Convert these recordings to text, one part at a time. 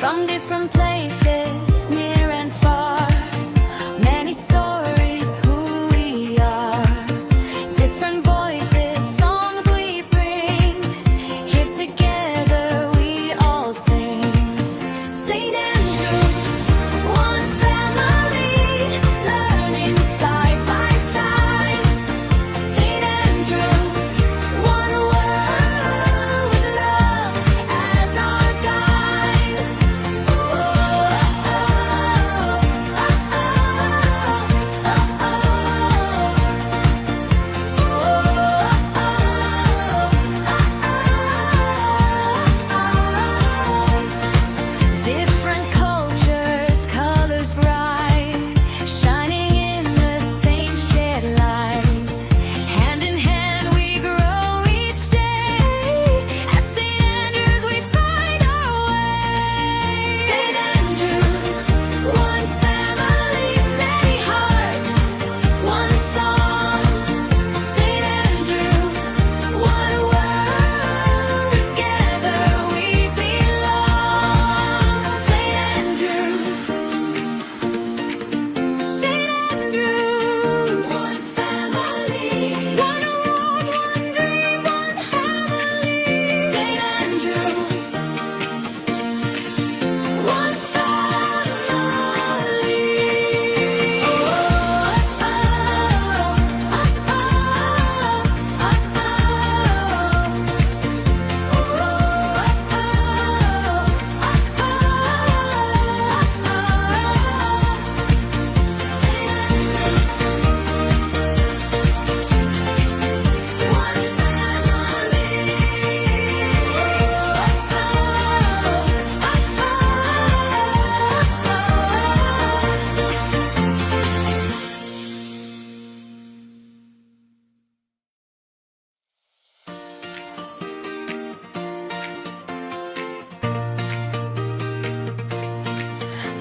from different places, near and far. Many stories, who we are. Different voices, songs we bring. Here together we all sing. St. Andrews, one family, learning side by side. St. Andrews, one world with love as our guide. Different cultures, colors bright, shining in the same shared light. Hand in hand we grow each day. At St. Andrews we find our way. St. Andrews, one family, many hearts, one song. St. Andrews, one world, together we belong. St. Andrews, one family, one road, one dream, one family. St. Andrews, one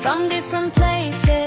from different places.